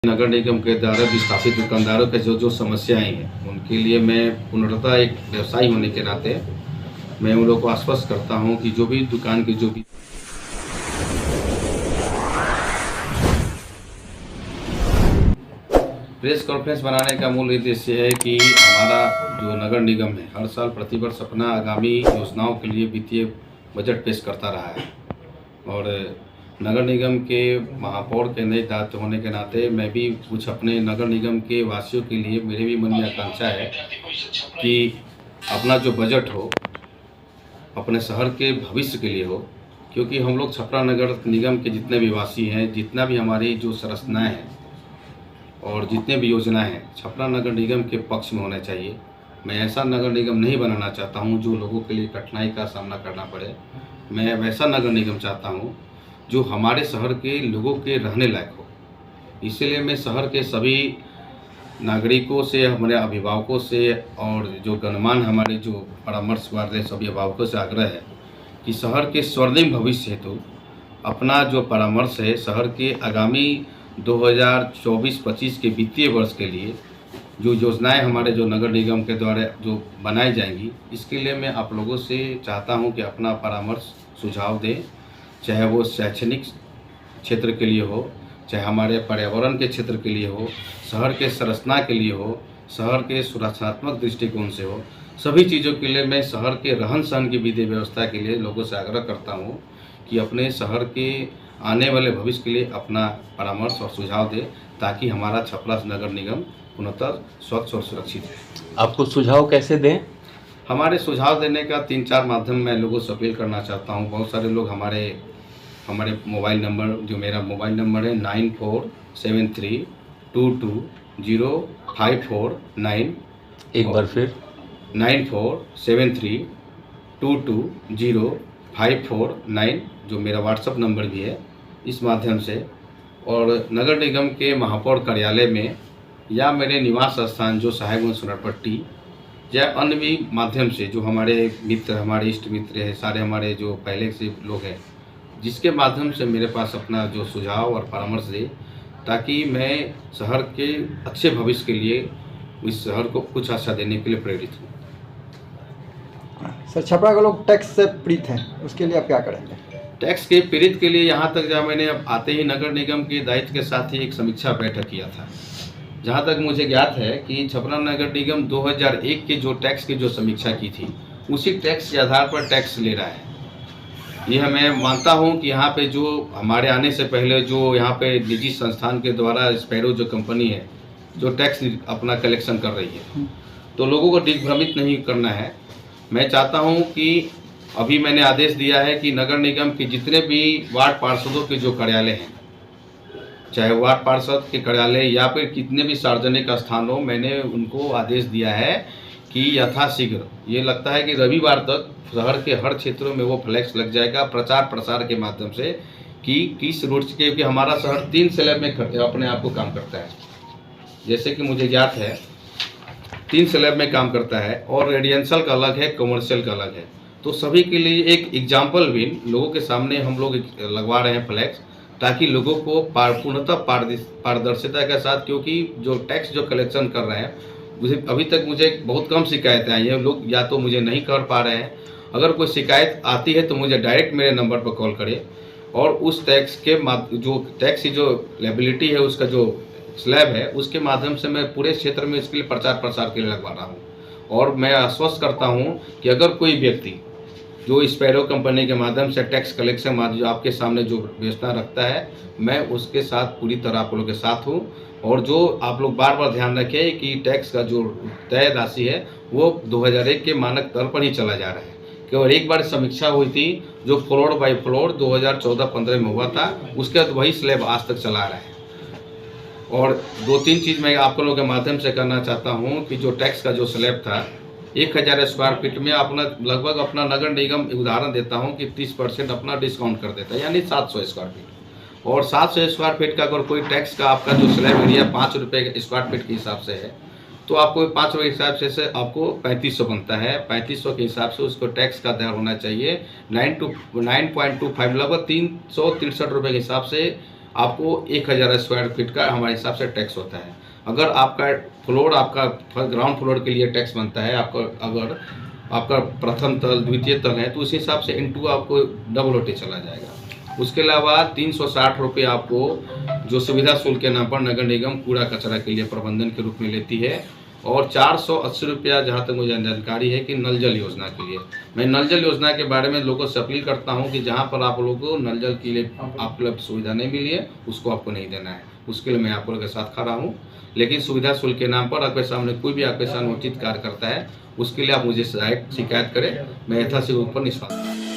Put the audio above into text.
नगर निगम के द्वारा विस्थापित दुकानदारों के जो समस्याएं हैं उनके लिए मैं पूर्णतः एक व्यवसायी होने के नाते मैं उन लोगों को आश्वस्त करता हूं कि जो भी दुकान की जो भी प्रेस कॉन्फ्रेंस बनाने का मूल उद्देश्य है कि हमारा जो नगर निगम है हर साल प्रतिवर्ष अपना आगामी योजनाओं के लिए वित्तीय बजट पेश करता रहा है और नगर निगम के महापौर के नए दायित्व होने के नाते मैं भी कुछ अपने नगर निगम के वासियों के लिए मेरे भी मन में आकांक्षा है कि अपना जो बजट हो अपने शहर के भविष्य के लिए हो, क्योंकि हम लोग छपरा नगर निगम के जितने भी वासी हैं, जितना भी हमारी जो संरचनाएँ हैं और जितने भी योजनाएं हैं छपरा नगर निगम के पक्ष में होना चाहिए। मैं ऐसा नगर निगम नहीं बनाना चाहता हूं जो लोगों के लिए कठिनाई का सामना करना पड़े। मैं वैसा नगर निगम चाहता हूं जो हमारे शहर के लोगों के रहने लायक हो। इसलिए मैं शहर के सभी नागरिकों से, हमारे अभिभावकों से और जो गणमान्य हमारे जो परामर्श वाले सभी अभिभावकों से आग्रह है कि शहर के स्वर्णिम भविष्य हेतु अपना जो परामर्श है शहर के आगामी 2024-25 के वित्तीय वर्ष के लिए जो योजनाएं हमारे जो नगर निगम के द्वारा जो बनाई जाएंगी, इसके लिए मैं आप लोगों से चाहता हूं कि अपना परामर्श सुझाव दें, चाहे वो शैक्षणिक क्षेत्र के लिए हो, चाहे हमारे पर्यावरण के क्षेत्र के लिए हो, शहर के संरचना के लिए हो, शहर के सुरक्षात्मक दृष्टिकोण से हो। सभी चीज़ों के लिए मैं शहर के रहन सहन की विधि व्यवस्था के लिए लोगों से आग्रह करता हूं कि अपने शहर के आने वाले भविष्य के लिए अपना परामर्श और सुझाव दें ताकि हमारा छपरा नगर निगम पूर्णतः स्वच्छ और सुरक्षित है। आपको सुझाव कैसे दें? हमारे सुझाव देने का 3-4 माध्यम मैं लोगों से अपील करना चाहता हूं। बहुत सारे लोग हमारे मोबाइल नंबर, जो मेरा मोबाइल नंबर है 9473220549। एक बार फिर 9473220549 जो मेरा व्हाट्सअप नंबर भी है। इस माध्यम से और नगर निगम के महापौर कार्यालय में या मेरे निवास स्थान जो साहेबगंज सोनरपट्टी या अन्य भी माध्यम से जो हमारे मित्र, हमारे इष्ट मित्र हैं, सारे हमारे जो पहले से लोग हैं, जिसके माध्यम से मेरे पास अपना जो सुझाव और परामर्श दे ताकि मैं शहर के अच्छे भविष्य के लिए इस शहर को कुछ अच्छा देने के लिए प्रेरित हूँ। सर, छपरा के लोग टैक्स से पीड़ित हैं, उसके लिए आप क्या करेंगे? टैक्स के पीड़ित के लिए यहाँ तक जब मैंने अब आते ही नगर निगम के दायित्व के साथ ही एक समीक्षा बैठक किया था। जहाँ तक मुझे ज्ञात है कि छपरा नगर निगम 2001 के जो टैक्स की जो समीक्षा की थी उसी टैक्स के आधार पर टैक्स ले रहा है। यह मैं मानता हूँ कि यहाँ पे जो हमारे आने से पहले जो यहाँ पे निजी संस्थान के द्वारा स्पैरो जो कंपनी है जो टैक्स अपना कलेक्शन कर रही है, तो लोगों को दिग्भ्रमित नहीं करना है। मैं चाहता हूँ कि अभी मैंने आदेश दिया है कि नगर निगम के जितने भी वार्ड पार्षदों के जो कार्यालय हैं, चाहे वार्ड पार्षद के कार्यालय या फिर कितने भी सार्वजनिक स्थान हो, मैंने उनको आदेश दिया है कि यथाशीघ्र, ये लगता है कि रविवार तक शहर के हर क्षेत्रों में वो फ्लैक्स लग जाएगा प्रचार प्रसार के माध्यम से कि किस रूट के, क्योंकि हमारा शहर 3 स्लैब में अपने आप को काम करता है। जैसे कि मुझे ज्ञात है 3 स्लैब में काम करता है और रेजिडेंशियल का अलग है, कमर्शियल का अलग है। तो सभी के लिए एक एग्जाम्पल भी लोगों के सामने हम लोग लगवा रहे हैं फ्लैक्स, ताकि लोगों को पूर्णतः पारदर्शिता के साथ, क्योंकि जो टैक्स जो कलेक्शन कर रहे हैं मुझे अभी तक बहुत कम शिकायतें आई हैं। लोग या तो मुझे नहीं कर पा रहे हैं, अगर कोई शिकायत आती है तो मुझे डायरेक्ट मेरे नंबर पर कॉल करें और उस टैक्स के जो टैक्स की जो लायबिलिटी है, उसका जो स्लैब है, उसके माध्यम से मैं पूरे क्षेत्र में इसके लिए प्रचार प्रसार के लिए लगवा रहा हूँ। और मैं आश्वस्त करता हूँ कि अगर कोई व्यक्ति जो स्पैरो कंपनी के माध्यम से टैक्स कलेक्शन जो आपके सामने जो व्यवस्था रखता है, मैं उसके साथ पूरी तरह आप लोगों के साथ हूँ। और जो आप लोग बार बार ध्यान रखें कि टैक्स का जो तय राशि है वो 2001 के मानक दर पर ही चला जा रहा है। केवल एक बार समीक्षा हुई थी जो फ्लोर बाय फ्लोर 2014-15 में हुआ था, उसके बाद वही स्लैब आज तक चला रहा है। और 2-3 चीज़ मैं आप लोगों के माध्यम से करना चाहता हूँ कि जो टैक्स का जो स्लैब था 1000 स्क्वायर फीट में अपना लगभग अपना नगर निगम उदाहरण देता हूँ कि 30% अपना डिस्काउंट कर देता है, यानी 700 स्क्वायर फीट। और 700 स्क्वायर फीट का अगर कोई टैक्स का आपका जो स्लैब एरिया 5 रुपये स्क्वायर फीट के हिसाब से है, तो आपको 5 रुपये के हिसाब से आपको 3500 बनता है। 3500 के हिसाब से उसको टैक्स का दर होना चाहिए 9.25, लगभग 363 रुपये के हिसाब से आपको 1000 स्क्वायर फीट का हमारे हिसाब से टैक्स होता है। अगर आपका फ्लोर, आपका ग्राउंड फ्लोर के लिए टैक्स बनता है, आपका अगर आपका प्रथम तल द्वितीय तल है तो उस हिसाब से इनटू आपको डबल होते चला जाएगा। उसके अलावा 360 रुपये आपको जो सुविधा शुल्क के नाम पर नगर निगम कूड़ा कचरा के लिए प्रबंधन के रूप में लेती है, और 480 रुपया जहाँ तक मुझे जानकारी है कि नल जल योजना के लिए। मैं नल जल योजना के बारे में लोगों से अपील करता हूँ कि जहाँ पर आप लोगों को नल जल के लिए आपको सुविधा नहीं मिली है उसको आपको नहीं देना है, उसके लिए मैं आप लोगों के साथ खड़ा हूँ। लेकिन सुविधा शुल्क के नाम पर आपके सामने कोई भी आपके साथ अनुचित कार्य करता है उसके लिए आप मुझे शिकायत करें, मैं यथाशीघ्र ऊपर निष्पादन